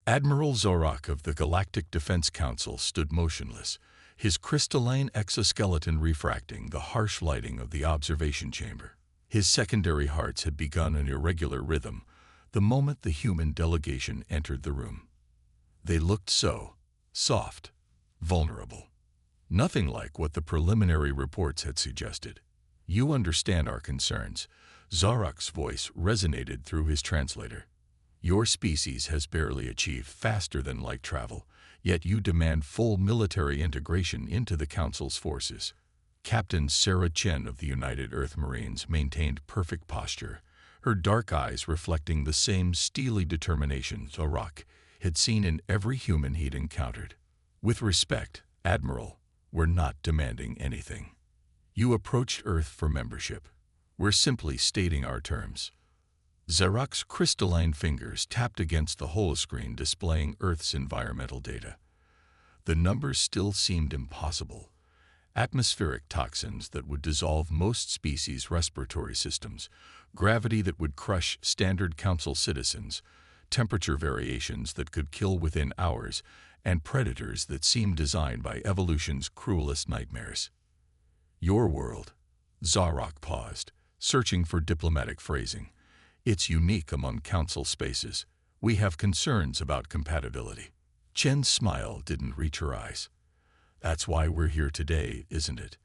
Admiral Zorak of the Galactic Defense Council stood motionless, his crystalline exoskeleton refracting the harsh lighting of the observation chamber. His secondary hearts had begun an irregular rhythm the moment the human delegation entered the room. They looked so soft, vulnerable. Nothing like what the preliminary reports had suggested. "You understand our concerns." Zorak's voice resonated through his translator. "Your species has barely achieved faster-than-light travel, yet you demand full military integration into the Council's forces." Captain Sarah Chen of the United Earth Marines maintained perfect posture, her dark eyes reflecting the same steely determination Zorak had seen in every human he'd encountered. "With respect, Admiral, we're not demanding anything. You approached Earth for membership. We're simply stating our terms." Zorak's crystalline fingers tapped against the holoscreen displaying Earth's environmental data. The numbers still seemed impossible. Atmospheric toxins that would dissolve most species' respiratory systems, gravity that would crush standard Council citizens, temperature variations that could kill within hours, and predators that seemed designed by evolution's cruelest nightmares. "Your world," Zorak paused, searching for diplomatic phrasing. "It's unique among Council spaces. We have concerns about compatibility." Chen's smile didn't reach her eyes. "That's why we're here today, isn't it?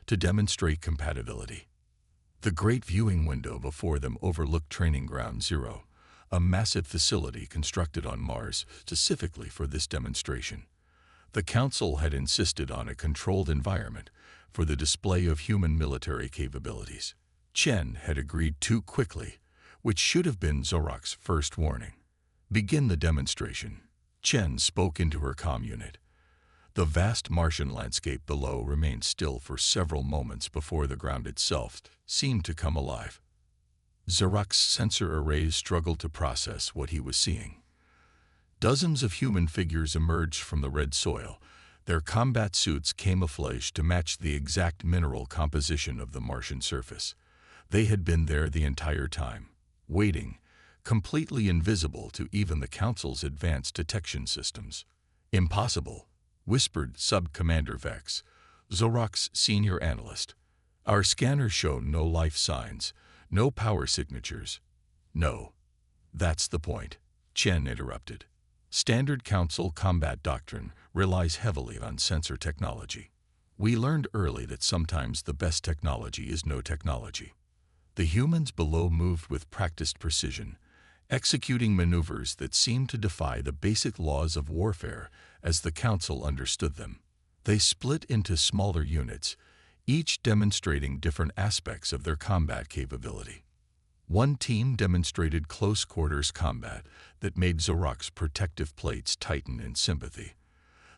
To demonstrate compatibility." The great viewing window before them overlooked Training Ground Zero, a massive facility constructed on Mars specifically for this demonstration. The Council had insisted on a controlled environment for the display of human military capabilities. Chen had agreed too quickly, which should have been Zorak's first warning. "Begin the demonstration." Chen spoke into her comm unit. The vast Martian landscape below remained still for several moments before the ground itself seemed to come alive. Zorak's sensor arrays struggled to process what he was seeing. Dozens of human figures emerged from the red soil, their combat suits camouflaged to match the exact mineral composition of the Martian surface. They had been there the entire time, waiting, completely invisible to even the Council's advanced detection systems. "Impossible," whispered Sub-Commander Vex, Zorak's senior analyst. "Our scanners show no life signs, no power signatures." "No. That's the point," Chen interrupted. "Standard Council combat doctrine relies heavily on sensor technology. We learned early that sometimes the best technology is no technology." The humans below moved with practiced precision, executing maneuvers that seemed to defy the basic laws of warfare as the Council understood them. They split into smaller units, each demonstrating different aspects of their combat capability. One team demonstrated close-quarters combat that made Zorak's protective plates tighten in sympathy.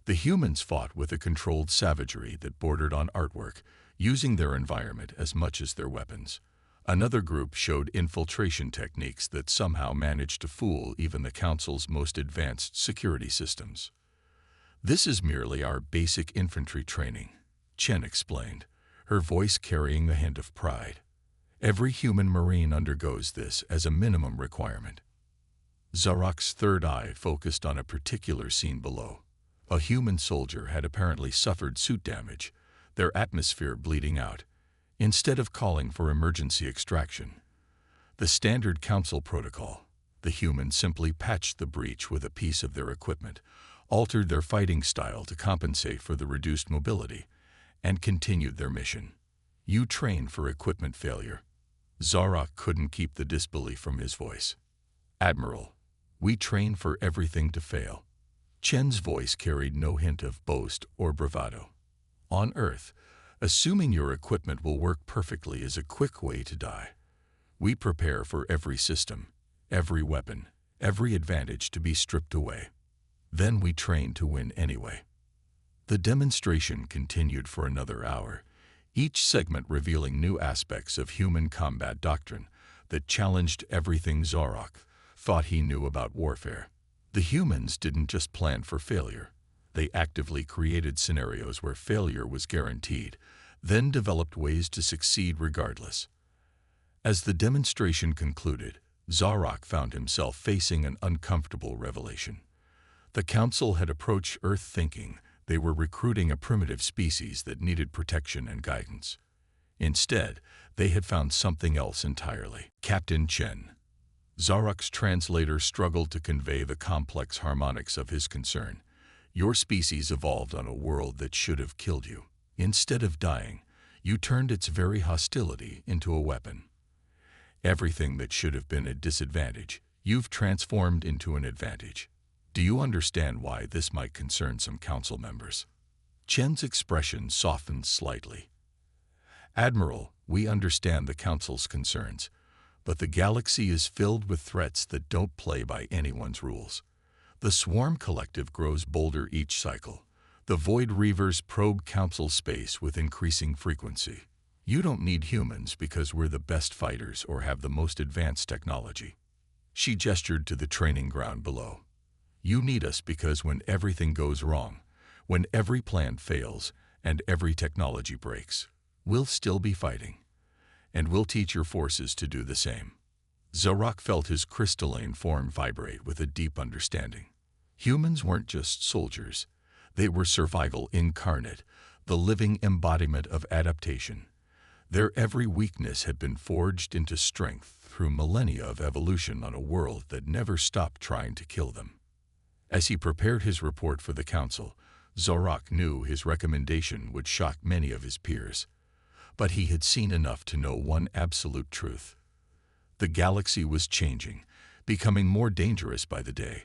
The humans fought with a controlled savagery that bordered on artwork, using their environment as much as their weapons. Another group showed infiltration techniques that somehow managed to fool even the Council's most advanced security systems. "This is merely our basic infantry training," Chen explained, her voice carrying the hint of pride. "Every human Marine undergoes this as a minimum requirement." Zorak's third eye focused on a particular scene below. A human soldier had apparently suffered suit damage, their atmosphere bleeding out. Instead of calling for emergency extraction, the standard Council protocol, the humans simply patched the breach with a piece of their equipment, altered their fighting style to compensate for the reduced mobility, and continued their mission. "You train for equipment failure." Zorak couldn't keep the disbelief from his voice. "Admiral, we train for everything to fail." Chen's voice carried no hint of boast or bravado. "On Earth, assuming your equipment will work perfectly is a quick way to die. We prepare for every system, every weapon, every advantage to be stripped away. Then we train to win anyway." The demonstration continued for another hour, each segment revealing new aspects of human combat doctrine that challenged everything Zorak thought he knew about warfare. The humans didn't just plan for failure. They actively created scenarios where failure was guaranteed, then developed ways to succeed regardless. As the demonstration concluded, Zorak found himself facing an uncomfortable revelation. The Council had approached Earth thinking they were recruiting a primitive species that needed protection and guidance. Instead, they had found something else entirely. Captain Chen. Zarok's translator struggled to convey the complex harmonics of his concern. Your species evolved on a world that should have killed you. Instead of dying, you turned its very hostility into a weapon. Everything that should have been a disadvantage, you've transformed into an advantage. Do you understand why this might concern some council members? Chen's expression softened slightly. Admiral, we understand the council's concerns, but the galaxy is filled with threats that don't play by anyone's rules. The Swarm Collective grows bolder each cycle. The Void Reavers probe council space with increasing frequency. You don't need humans because we're the best fighters or have the most advanced technology. She gestured to the training ground below. You need us because when everything goes wrong, when every plan fails and every technology breaks, we'll still be fighting. And we'll teach your forces to do the same. Zarok felt his crystalline form vibrate with a deep understanding. Humans weren't just soldiers. They were survival incarnate, the living embodiment of adaptation. Their every weakness had been forged into strength through millennia of evolution on a world that never stopped trying to kill them. As he prepared his report for the Council, Zarok knew his recommendation would shock many of his peers. But he had seen enough to know one absolute truth. The galaxy was changing, becoming more dangerous by the day.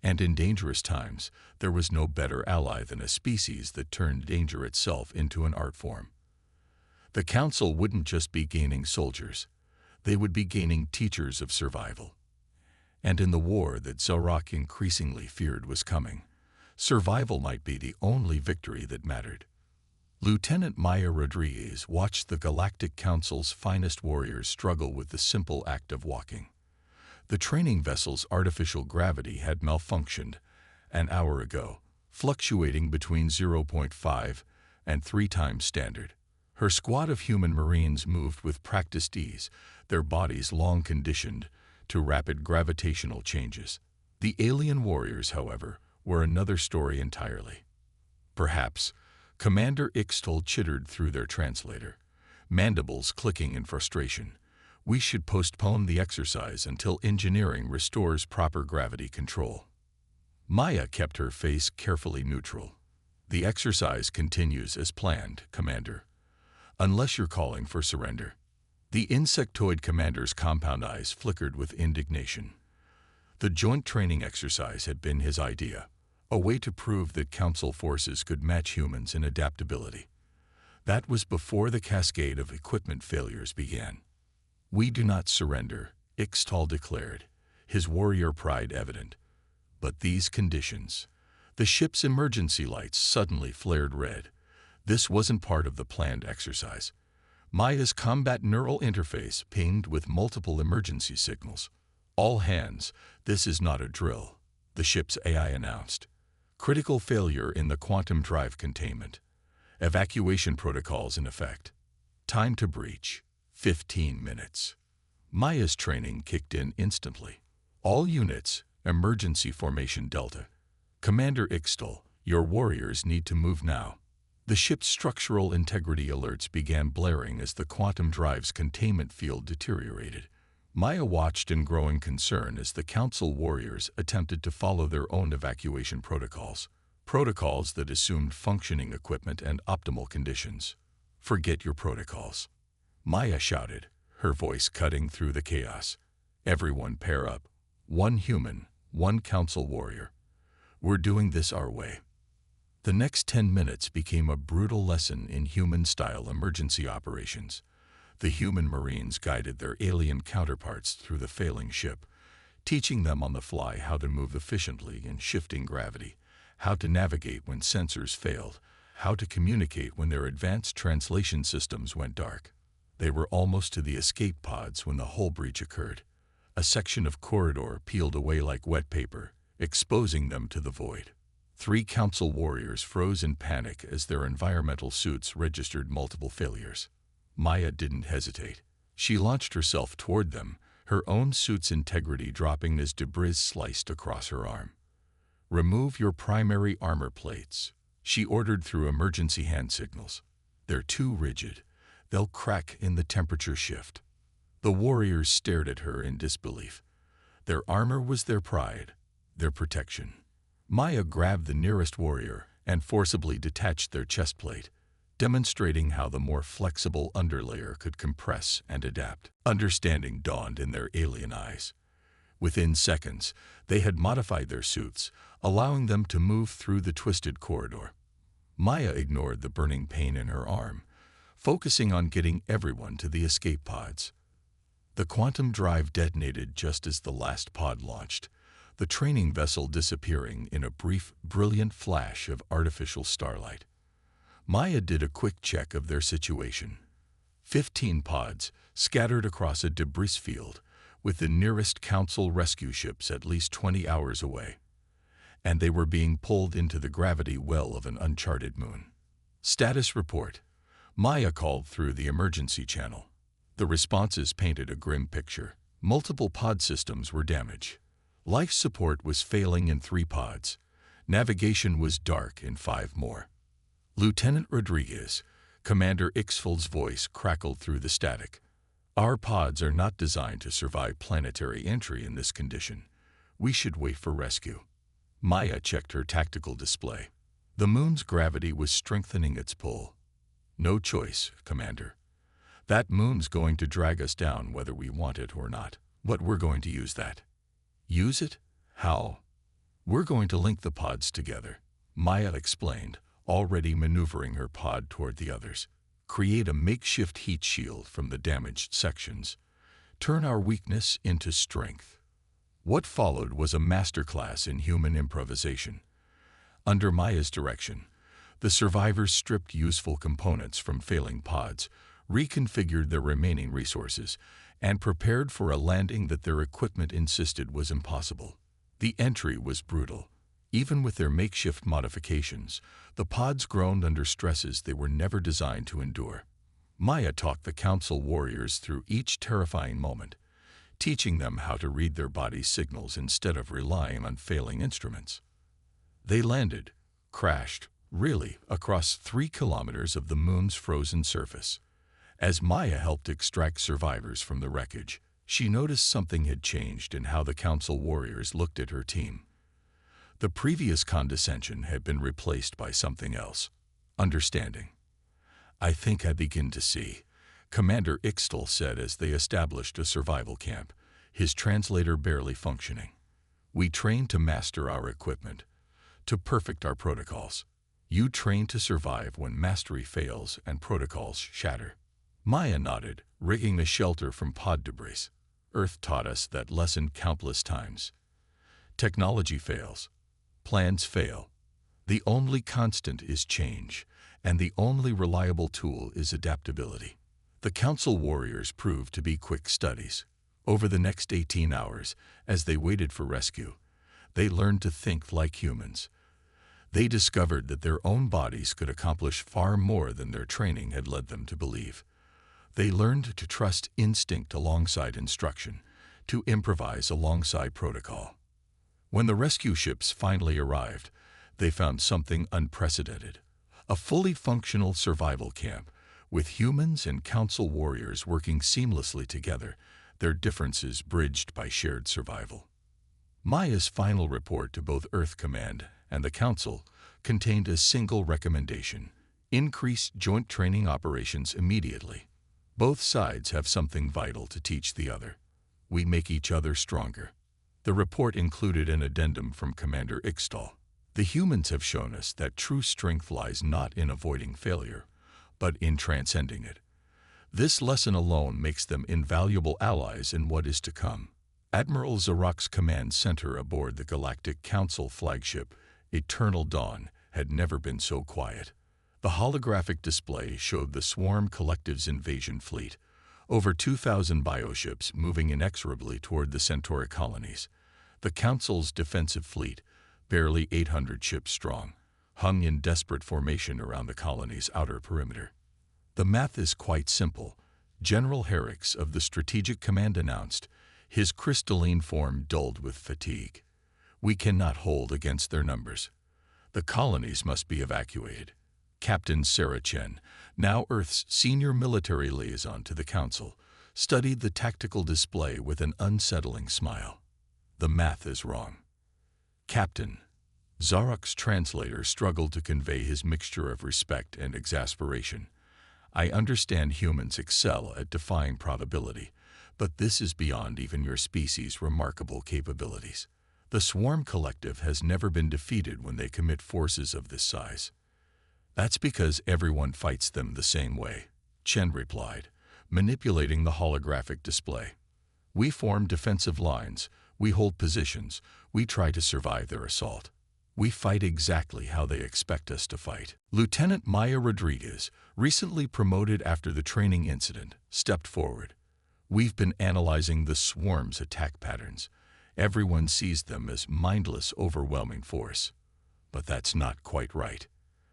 And in dangerous times, there was no better ally than a species that turned danger itself into an art form. The Council wouldn't just be gaining soldiers. They would be gaining teachers of survival. And in the war that Zarok increasingly feared was coming, survival might be the only victory that mattered. Lieutenant Maya Rodriguez watched the Galactic Council's finest warriors struggle with the simple act of walking. The training vessel's artificial gravity had malfunctioned an hour ago, fluctuating between 0.5 and 3 times standard. Her squad of human Marines moved with practiced ease, their bodies long conditioned to rapid gravitational changes. The alien warriors, however, were another story entirely. Perhaps, Commander Ixtol chittered through their translator, mandibles clicking in frustration. We should postpone the exercise until engineering restores proper gravity control. Maya kept her face carefully neutral. The exercise continues as planned, Commander. Unless you're calling for surrender. The insectoid commander's compound eyes flickered with indignation. The joint training exercise had been his idea, a way to prove that Council forces could match humans in adaptability. That was before the cascade of equipment failures began. We do not surrender, Ixtal declared, his warrior pride evident. But these conditions. The ship's emergency lights suddenly flared red. This wasn't part of the planned exercise. Maya's combat neural interface pinged with multiple emergency signals. All hands, this is not a drill, the ship's AI announced. Critical failure in the quantum drive containment. Evacuation protocols in effect. Time to breach, 15 minutes. Maya's training kicked in instantly. All units, emergency formation Delta. Commander Ixtal, your warriors need to move now. The ship's structural integrity alerts began blaring as the quantum drive's containment field deteriorated. Maya watched in growing concern as the Council warriors attempted to follow their own evacuation protocols. Protocols that assumed functioning equipment and optimal conditions. Forget your protocols. Maya shouted, her voice cutting through the chaos. Everyone pair up. One human, one Council warrior. We're doing this our way. The next 10 minutes became a brutal lesson in human-style emergency operations. The human Marines guided their alien counterparts through the failing ship, teaching them on the fly how to move efficiently in shifting gravity, how to navigate when sensors failed, how to communicate when their advanced translation systems went dark. They were almost to the escape pods when the hull breach occurred. A section of corridor peeled away like wet paper, exposing them to the void. 3 Council warriors froze in panic as their environmental suits registered multiple failures. Maya didn't hesitate. She launched herself toward them, her own suit's integrity dropping as debris sliced across her arm. Remove your primary armor plates, she ordered through emergency hand signals. They're too rigid. They'll crack in the temperature shift. The warriors stared at her in disbelief. Their armor was their pride, their protection. Maya grabbed the nearest warrior and forcibly detached their chest plate, demonstrating how the more flexible underlayer could compress and adapt. Understanding dawned in their alien eyes. Within seconds, they had modified their suits, allowing them to move through the twisted corridor. Maya ignored the burning pain in her arm, focusing on getting everyone to the escape pods. The quantum drive detonated just as the last pod launched, the training vessel disappearing in a brief, brilliant flash of artificial starlight. Maya did a quick check of their situation. 15 pods scattered across a debris field, with the nearest Council rescue ships at least 20 hours away. And they were being pulled into the gravity well of an uncharted moon. Status report. Maya called through the emergency channel. The responses painted a grim picture. Multiple pod systems were damaged. Life support was failing in 3 pods. Navigation was dark in 5 more. Lieutenant Rodriguez, Commander Ixfeld's voice crackled through the static. Our pods are not designed to survive planetary entry in this condition. We should wait for rescue. Maya checked her tactical display. The moon's gravity was strengthening its pull. No choice, Commander. That moon's going to drag us down whether we want it or not. But we're going to use that. Use it? How? We're going to link the pods together, Maya explained, already maneuvering her pod toward the others. Create a makeshift heat shield from the damaged sections. Turn our weakness into strength. What followed was a masterclass in human improvisation. Under Maya's direction, the survivors stripped useful components from failing pods, reconfigured their remaining resources, and prepared for a landing that their equipment insisted was impossible. The entry was brutal. Even with their makeshift modifications, the pods groaned under stresses they were never designed to endure. Maya talked the Council warriors through each terrifying moment, teaching them how to read their body's signals instead of relying on failing instruments. They landed, crashed, really, across 3 kilometers of the moon's frozen surface. As Maya helped extract survivors from the wreckage, she noticed something had changed in how the Council warriors looked at her team. The previous condescension had been replaced by something else, understanding. I think I begin to see, Commander Ixtel said as they established a survival camp, his translator barely functioning. We train to master our equipment, to perfect our protocols. You train to survive when mastery fails and protocols shatter. Maya nodded, rigging the shelter from pod debris. Earth taught us that lesson countless times. Technology fails. Plans fail. The only constant is change, and the only reliable tool is adaptability. The Council warriors proved to be quick studies. Over the next 18 hours, as they waited for rescue, they learned to think like humans. They discovered that their own bodies could accomplish far more than their training had led them to believe. They learned to trust instinct alongside instruction, to improvise alongside protocol. When the rescue ships finally arrived, they found something unprecedented. A fully functional survival camp, with humans and Council warriors working seamlessly together, their differences bridged by shared survival. Maya's final report to both Earth Command and the Council contained a single recommendation: increase joint training operations immediately. Both sides have something vital to teach the other. We make each other stronger. The report included an addendum from Commander Ixtal. The humans have shown us that true strength lies not in avoiding failure, but in transcending it. This lesson alone makes them invaluable allies in what is to come. Admiral Zarok's command center aboard the Galactic Council flagship, Eternal Dawn, had never been so quiet. The holographic display showed the Swarm Collective's invasion fleet, over 2,000 bioships moving inexorably toward the Centauri colonies. The Council's defensive fleet, barely 800 ships strong, hung in desperate formation around the colony's outer perimeter. The math is quite simple. General Herricks of the Strategic Command announced, his crystalline form dulled with fatigue. We cannot hold against their numbers. The colonies must be evacuated. Captain Sarah Chen, now Earth's senior military liaison to the Council, studied the tactical display with an unsettling smile. The math is wrong. Captain, Zarok's translator struggled to convey his mixture of respect and exasperation. I understand humans excel at defying probability, but this is beyond even your species' remarkable capabilities. The Swarm Collective has never been defeated when they commit forces of this size. That's because everyone fights them the same way, Chen replied, manipulating the holographic display. We form defensive lines, we hold positions, we try to survive their assault. We fight exactly how they expect us to fight. Lieutenant Maya Rodriguez, recently promoted after the training incident, stepped forward. We've been analyzing the swarm's attack patterns. Everyone sees them as mindless, overwhelming force. But that's not quite right.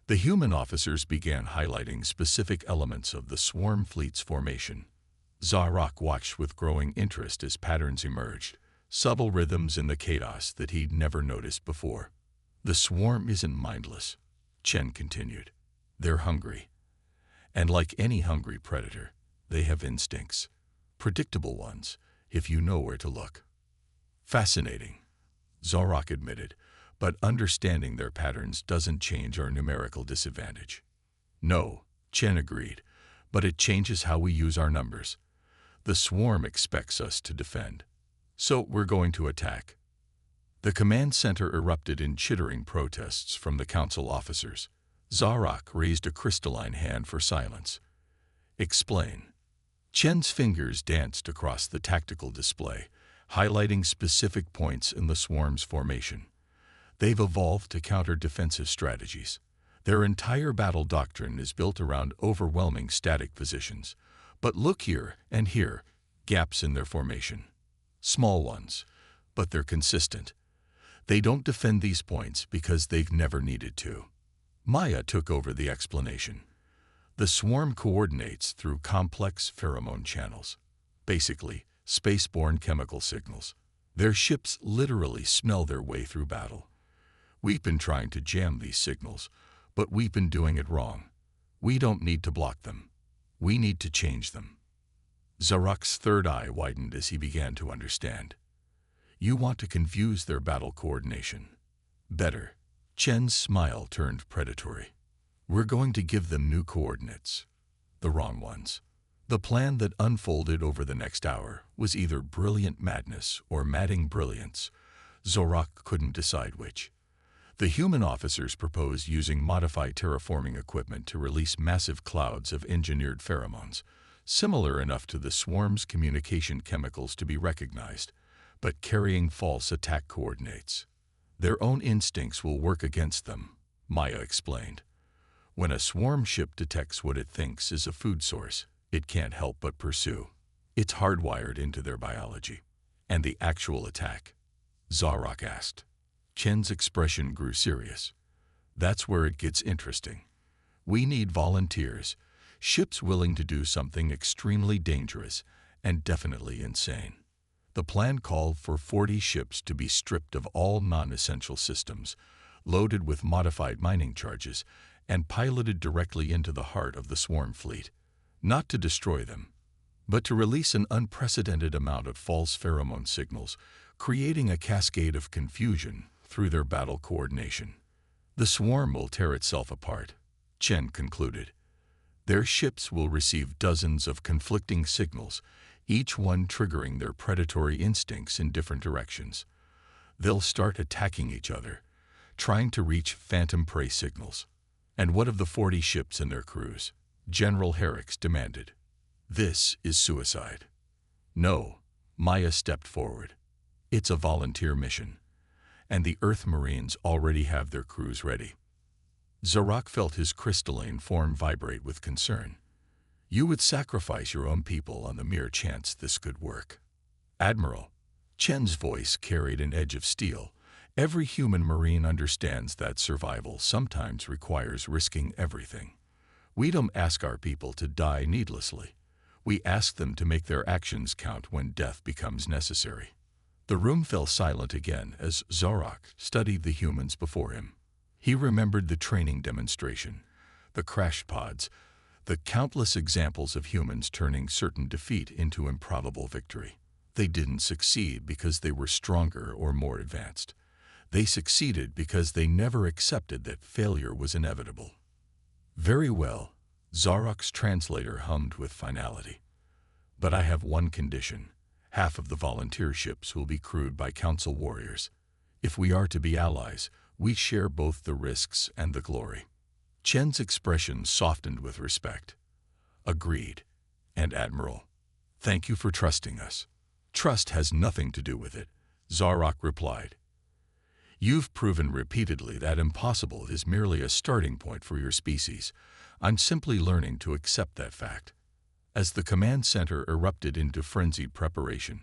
The human officers began highlighting specific elements of the swarm fleet's formation. Zarok watched with growing interest as patterns emerged, subtle rhythms in the chaos that he'd never noticed before. The swarm isn't mindless, Chen continued. They're hungry. And like any hungry predator, they have instincts. Predictable ones, if you know where to look. Fascinating, Zarok admitted, but understanding their patterns doesn't change our numerical disadvantage. No, Chen agreed, but it changes how we use our numbers. The swarm expects us to defend. So we're going to attack. The command center erupted in chittering protests from the council officers. Zarok raised a crystalline hand for silence. Explain. Chen's fingers danced across the tactical display, highlighting specific points in the swarm's formation. They've evolved to counter defensive strategies. Their entire battle doctrine is built around overwhelming static positions. But look here and here, gaps in their formation. Small ones, but they're consistent. They don't defend these points because they've never needed to. Maya took over the explanation. The swarm coordinates through complex pheromone channels. Basically, spaceborne chemical signals. Their ships literally smell their way through battle. We've been trying to jam these signals, but we've been doing it wrong. We don't need to block them. We need to change them. Zarok's third eye widened as he began to understand. You want to confuse their battle coordination. Better. Chen's smile turned predatory. We're going to give them new coordinates. The wrong ones. The plan that unfolded over the next hour was either brilliant madness or madding brilliance. Zarok couldn't decide which. The human officers proposed using modified terraforming equipment to release massive clouds of engineered pheromones, similar enough to the swarm's communication chemicals to be recognized, but carrying false attack coordinates. Their own instincts will work against them, Maya explained. When a swarm ship detects what it thinks is a food source, it can't help but pursue. It's hardwired into their biology. And the actual attack? Zarok asked. Chen's expression grew serious. That's where it gets interesting. We need volunteers, ships willing to do something extremely dangerous and definitely insane. The plan called for 40 ships to be stripped of all non-essential systems, loaded with modified mining charges, and piloted directly into the heart of the swarm fleet. Not to destroy them, but to release an unprecedented amount of false pheromone signals, creating a cascade of confusion through their battle coordination. The swarm will tear itself apart, Chen concluded. Their ships will receive dozens of conflicting signals, each one triggering their predatory instincts in different directions. They'll start attacking each other, trying to reach phantom prey signals. And what of the 40 ships and their crews? General Herricks demanded. This is suicide. No, Maya stepped forward. It's a volunteer mission, and the Earth Marines already have their crews ready. Zarok felt his crystalline form vibrate with concern. You would sacrifice your own people on the mere chance this could work. Admiral, Chen's voice carried an edge of steel. Every human Marine understands that survival sometimes requires risking everything. We don't ask our people to die needlessly. We ask them to make their actions count when death becomes necessary. The room fell silent again as Zorak studied the humans before him. He remembered the training demonstration, the crash pods, the countless examples of humans turning certain defeat into improbable victory. They didn't succeed because they were stronger or more advanced. They succeeded because they never accepted that failure was inevitable. Very well, Zorak's translator hummed with finality. But I have one condition. Half of the volunteer ships will be crewed by Council warriors. If we are to be allies, we share both the risks and the glory. Chen's expression softened with respect. Agreed. And Admiral, thank you for trusting us. Trust has nothing to do with it, Zorak replied. You've proven repeatedly that impossible is merely a starting point for your species. I'm simply learning to accept that fact. As the command center erupted into frenzied preparation,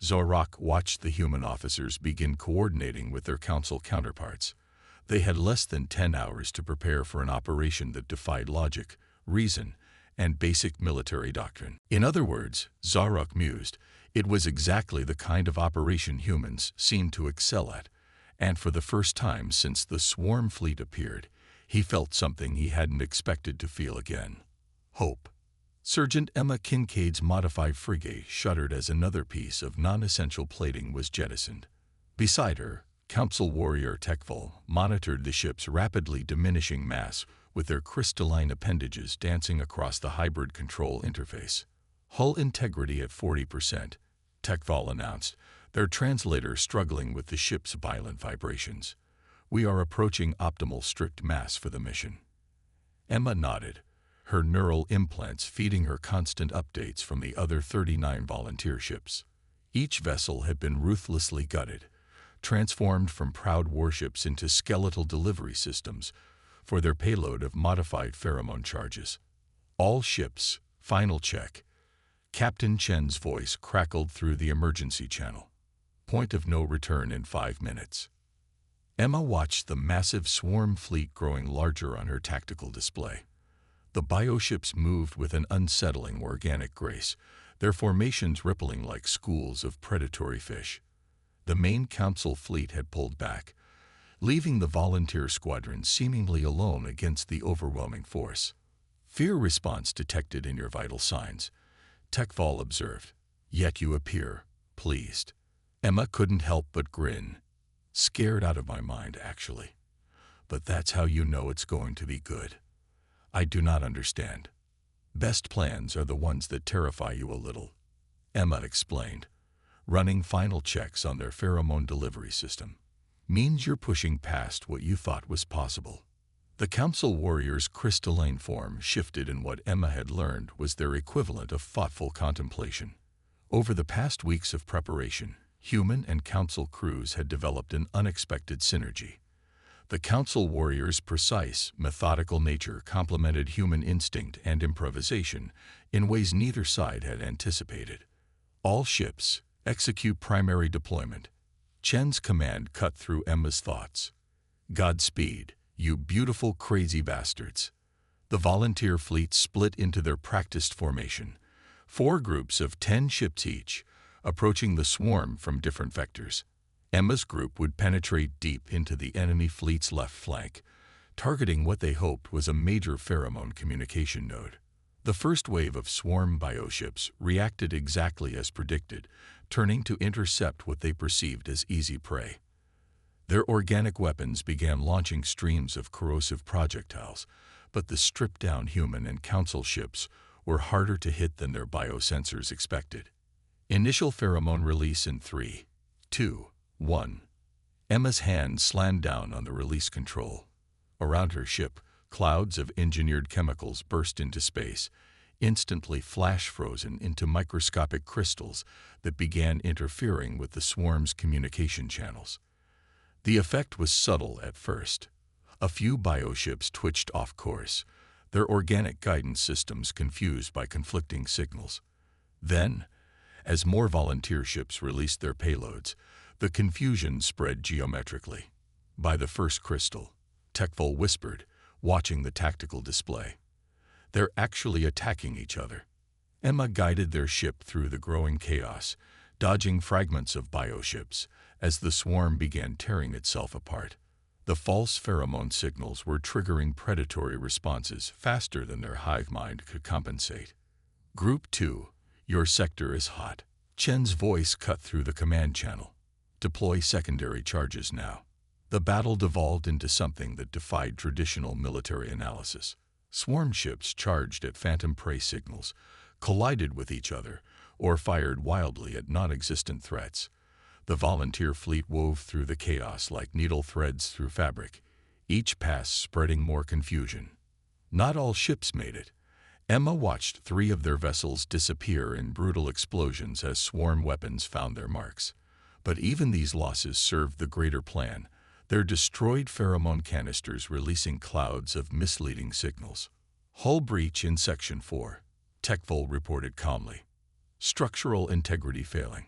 Zorak watched the human officers begin coordinating with their council counterparts. They had less than 10 hours to prepare for an operation that defied logic, reason, and basic military doctrine. In other words, Zorak mused, it was exactly the kind of operation humans seemed to excel at, and for the first time since the swarm fleet appeared, he felt something he hadn't expected to feel again. Hope. Sergeant Emma Kincaid's modified frigate shuddered as another piece of non-essential plating was jettisoned. Beside her, Council warrior Tekful monitored the ship's rapidly diminishing mass with their crystalline appendages dancing across the hybrid control interface. Hull integrity at 40%, Tekful announced, their translator struggling with the ship's violent vibrations. We are approaching optimal strict mass for the mission. Emma nodded, her neural implants feeding her constant updates from the other 39 volunteer ships. Each vessel had been ruthlessly gutted, transformed from proud warships into skeletal delivery systems for their payload of modified pheromone charges. All ships, final check. Captain Chen's voice crackled through the emergency channel. Point of no return in 5 minutes. Emma watched the massive swarm fleet growing larger on her tactical display. The bioships moved with an unsettling organic grace, their formations rippling like schools of predatory fish. The main council fleet had pulled back, leaving the volunteer squadron seemingly alone against the overwhelming force. Fear response detected in your vital signs, Tekful observed. Yet you appear pleased. Emma couldn't help but grin. Scared out of my mind, actually. But that's how you know it's going to be good. I do not understand. Best plans are the ones that terrify you a little, Emma explained. Running final checks on their pheromone delivery system means you're pushing past what you thought was possible. The Council warrior's crystalline form shifted in what Emma had learned was their equivalent of thoughtful contemplation. Over the past weeks of preparation, human and Council crews had developed an unexpected synergy. The Council warrior's precise, methodical nature complemented human instinct and improvisation in ways neither side had anticipated. All ships, execute primary deployment. Chen's command cut through Emma's thoughts. Godspeed, you beautiful crazy bastards. The volunteer fleet split into their practiced formation, 4 groups of 10 ships each, approaching the swarm from different vectors. Emma's group would penetrate deep into the enemy fleet's left flank, targeting what they hoped was a major pheromone communication node. The first wave of swarm bioships reacted exactly as predicted, turning to intercept what they perceived as easy prey. Their organic weapons began launching streams of corrosive projectiles, but the stripped-down human and Council ships were harder to hit than their biosensors expected. Initial pheromone release in 3, 2, 1. Emma's hand slammed down on the release control. Around her ship, clouds of engineered chemicals burst into space, instantly flash-frozen into microscopic crystals that began interfering with the swarm's communication channels. The effect was subtle at first. A few bioships twitched off course, their organic guidance systems confused by conflicting signals. Then, as more volunteer ships released their payloads, the confusion spread geometrically. By the first crystal, Tekful whispered, watching the tactical display. They're actually attacking each other. Emma guided their ship through the growing chaos, dodging fragments of bioships as the swarm began tearing itself apart. The false pheromone signals were triggering predatory responses faster than their hive mind could compensate. Group 2, your sector is hot. Chen's voice cut through the command channel. Deploy secondary charges now. The battle devolved into something that defied traditional military analysis. Swarm ships charged at phantom prey signals, collided with each other, or fired wildly at non-existent threats. The volunteer fleet wove through the chaos like needle threads through fabric, each pass spreading more confusion. Not all ships made it. Emma watched 3 of their vessels disappear in brutal explosions as swarm weapons found their marks. But even these losses served the greater plan, their destroyed pheromone canisters releasing clouds of misleading signals. Hull breach in Section 4, Techvol reported calmly. Structural integrity failing.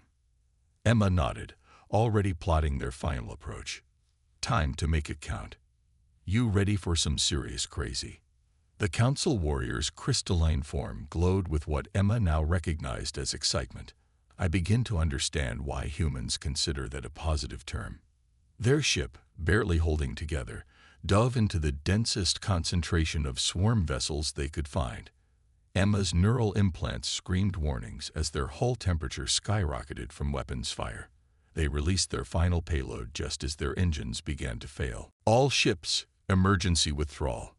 Emma nodded, already plotting their final approach. Time to make it count. You ready for some serious crazy? The Council warrior's crystalline form glowed with what Emma now recognized as excitement. I begin to understand why humans consider that a positive term. Their ship, barely holding together, dove into the densest concentration of swarm vessels they could find. Emma's neural implants screamed warnings as their hull temperature skyrocketed from weapons fire. They released their final payload just as their engines began to fail. All ships, emergency withdrawal.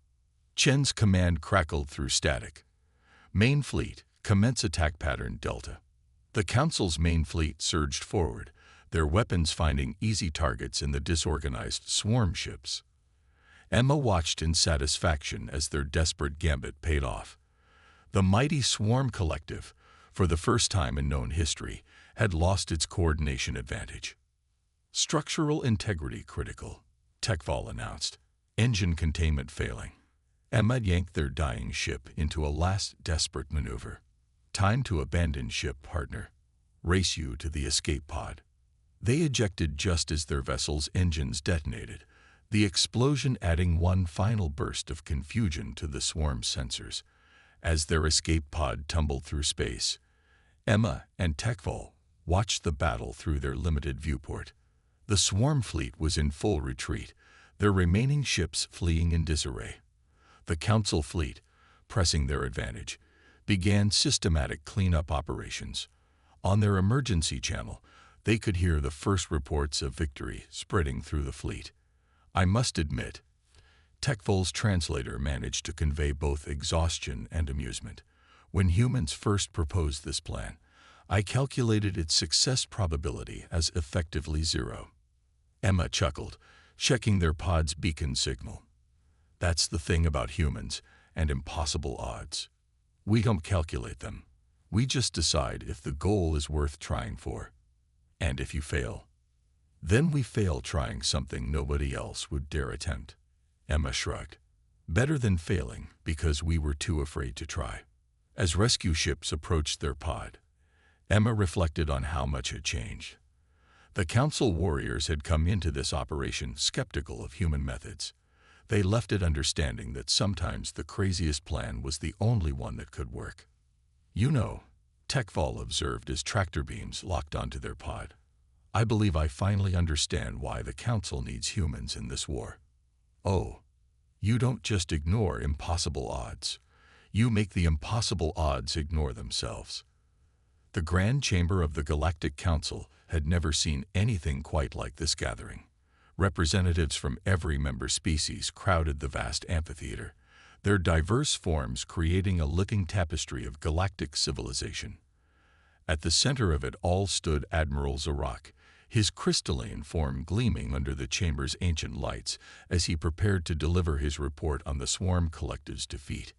Chen's command crackled through static. Main fleet, commence attack pattern Delta. The Council's main fleet surged forward, their weapons finding easy targets in the disorganized swarm ships. Emma watched in satisfaction as their desperate gambit paid off. The mighty Swarm Collective, for the first time in known history, had lost its coordination advantage. Structural integrity critical, Techvol announced. Engine containment failing. Emma yanked their dying ship into a last desperate maneuver. Time to abandon ship, partner. Race you to the escape pod. They ejected just as their vessel's engines detonated, the explosion adding one final burst of confusion to the swarm's sensors. As their escape pod tumbled through space, Emma and Techvol watched the battle through their limited viewport. The swarm fleet was in full retreat, their remaining ships fleeing in disarray. The Council fleet, pressing their advantage, began systematic cleanup operations. On their emergency channel, they could hear the first reports of victory spreading through the fleet. I must admit, Techvol's translator managed to convey both exhaustion and amusement. When humans first proposed this plan, I calculated its success probability as effectively 0. Emma chuckled, checking their pod's beacon signal. That's the thing about humans and impossible odds. We don't calculate them. We just decide if the goal is worth trying for. And if you fail, then we fail trying something nobody else would dare attempt. Emma shrugged. Better than failing because we were too afraid to try. As rescue ships approached their pod, Emma reflected on how much had changed. The Council warriors had come into this operation skeptical of human methods. They left it understanding that sometimes the craziest plan was the only one that could work. You know, Techvol observed as tractor beams locked onto their pod. I believe I finally understand why the Council needs humans in this war. Oh, you don't just ignore impossible odds. You make the impossible odds ignore themselves. The Grand Chamber of the Galactic Council had never seen anything quite like this gathering. Representatives from every member species crowded the vast amphitheater, their diverse forms creating a living tapestry of galactic civilization. At the center of it all stood Admiral Zarak, his crystalline form gleaming under the chamber's ancient lights as he prepared to deliver his report on the Swarm Collective's defeat.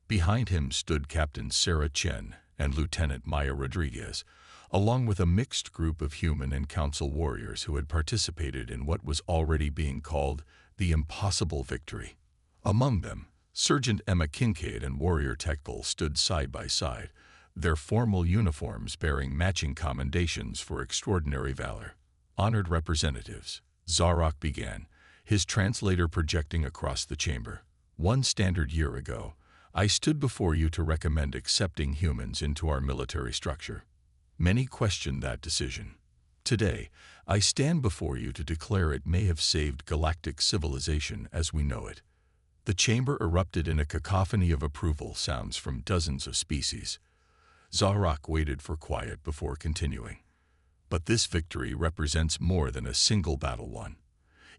Behind him stood Captain Sarah Chen and Lieutenant Maya Rodriguez, along with a mixed group of human and Council warriors who had participated in what was already being called the Impossible Victory. Among them, Sergeant Emma Kincaid and Warrior Techvol stood side by side, their formal uniforms bearing matching commendations for extraordinary valor. Honored representatives, Zarak began, his translator projecting across the chamber. 1 standard year ago, I stood before you to recommend accepting humans into our military structure. Many questioned that decision. Today, I stand before you to declare it may have saved galactic civilization as we know it. The chamber erupted in a cacophony of approval sounds from dozens of species. Zarak waited for quiet before continuing. But this victory represents more than a single battle won.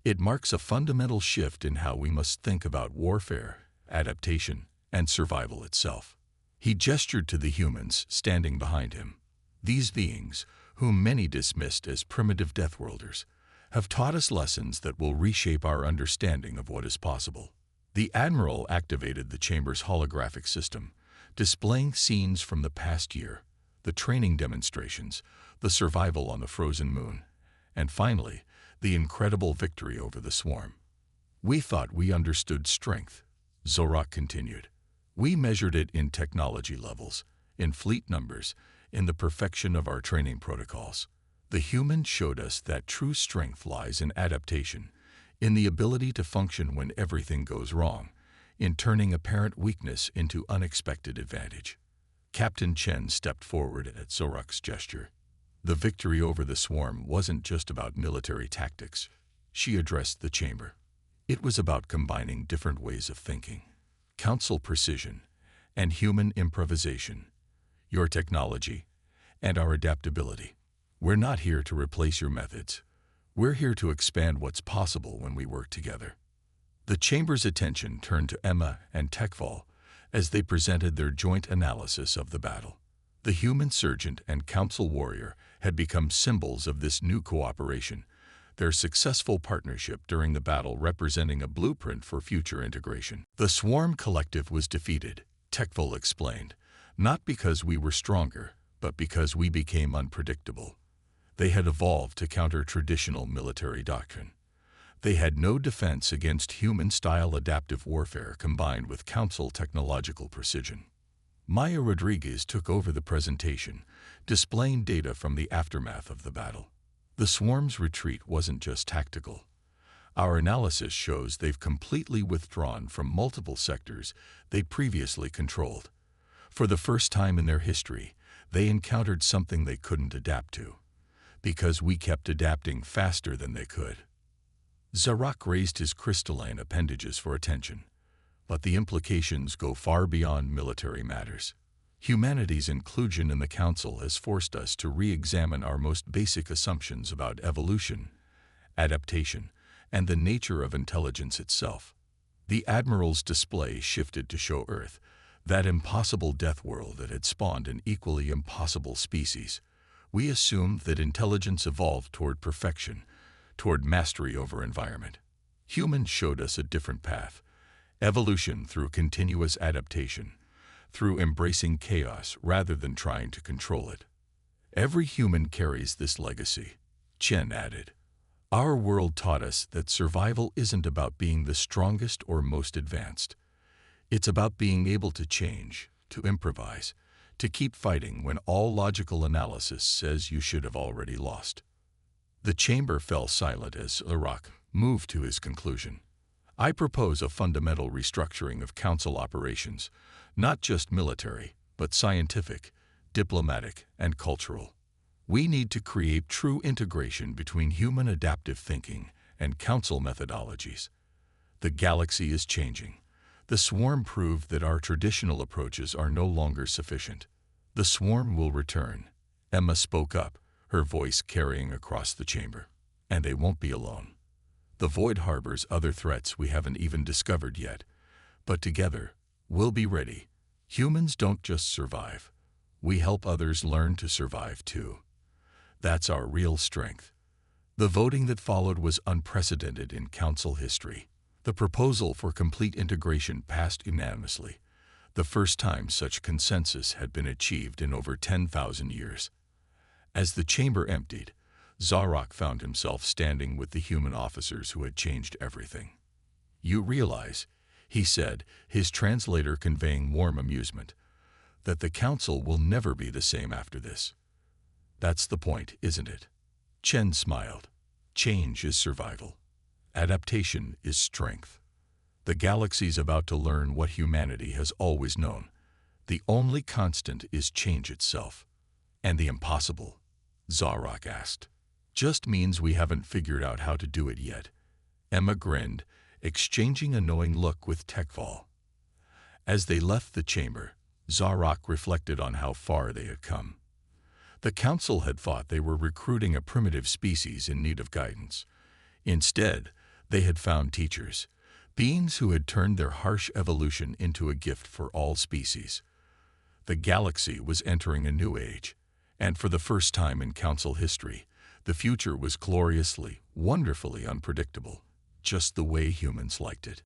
It marks a fundamental shift in how we must think about warfare, adaptation, and survival itself. He gestured to the humans standing behind him. These beings, whom many dismissed as primitive deathworlders, have taught us lessons that will reshape our understanding of what is possible. The Admiral activated the chamber's holographic system, displaying scenes from the past year, the training demonstrations, the survival on the frozen moon, and finally, the incredible victory over the swarm. We thought we understood strength, Zorak continued. We measured it in technology levels, in fleet numbers, in the perfection of our training protocols. The humans showed us that true strength lies in adaptation, in the ability to function when everything goes wrong, in turning apparent weakness into unexpected advantage. Captain Chen stepped forward at Zorak's gesture. The victory over the swarm wasn't just about military tactics. She addressed the chamber. It was about combining different ways of thinking, council precision, and human improvisation, your technology, and our adaptability. We're not here to replace your methods. We're here to expand what's possible when we work together. The chamber's attention turned to Emma and Tekval as they presented their joint analysis of the battle. The human sergeant and council warrior had become symbols of this new cooperation, their successful partnership during the battle representing a blueprint for future integration. The swarm collective was defeated, Tekval explained, not because we were stronger, but because we became unpredictable. They had evolved to counter traditional military doctrine. They had no defense against human-style adaptive warfare combined with council technological precision. Maya Rodriguez took over the presentation, displaying data from the aftermath of the battle. The swarm's retreat wasn't just tactical. Our analysis shows they've completely withdrawn from multiple sectors they previously controlled. For the first time in their history, they encountered something they couldn't adapt to, because we kept adapting faster than they could. Zarak raised his crystalline appendages for attention, but the implications go far beyond military matters. Humanity's inclusion in the Council has forced us to re-examine our most basic assumptions about evolution, adaptation, and the nature of intelligence itself. The Admiral's display shifted to show Earth, that impossible death world that had spawned an equally impossible species. We assumed that intelligence evolved toward perfection, toward mastery over environment. Humans showed us a different path. Evolution through continuous adaptation, through embracing chaos rather than trying to control it. Every human carries this legacy, Chen added. Our world taught us that survival isn't about being the strongest or most advanced. It's about being able to change, to improvise, to keep fighting when all logical analysis says you should have already lost. The chamber fell silent as Zarak moved to his conclusion. I propose a fundamental restructuring of council operations, not just military, but scientific, diplomatic, and cultural. We need to create true integration between human adaptive thinking and council methodologies. The galaxy is changing. The swarm proved that our traditional approaches are no longer sufficient. The swarm will return. Emma spoke up, her voice carrying across the chamber. And they won't be alone. The void harbors other threats we haven't even discovered yet. But together, we'll be ready. Humans don't just survive. We help others learn to survive too. That's our real strength. The voting that followed was unprecedented in Council history. The proposal for complete integration passed unanimously, the first time such consensus had been achieved in over 10,000 years. As the chamber emptied, Zarak found himself standing with the human officers who had changed everything. You realize, he said, his translator conveying warm amusement, that the Council will never be the same after this. That's the point, isn't it? Chen smiled. Change is survival. Adaptation is strength. The galaxy's about to learn what humanity has always known. The only constant is change itself. And the impossible? Zarok asked. Just means we haven't figured out how to do it yet. Emma grinned, exchanging a knowing look with Tekval. As they left the chamber, Zarok reflected on how far they had come. The Council had thought they were recruiting a primitive species in need of guidance. Instead, they had found teachers, beings who had turned their harsh evolution into a gift for all species. The galaxy was entering a new age, and for the first time in Council history, the future was gloriously, wonderfully unpredictable, just the way humans liked it.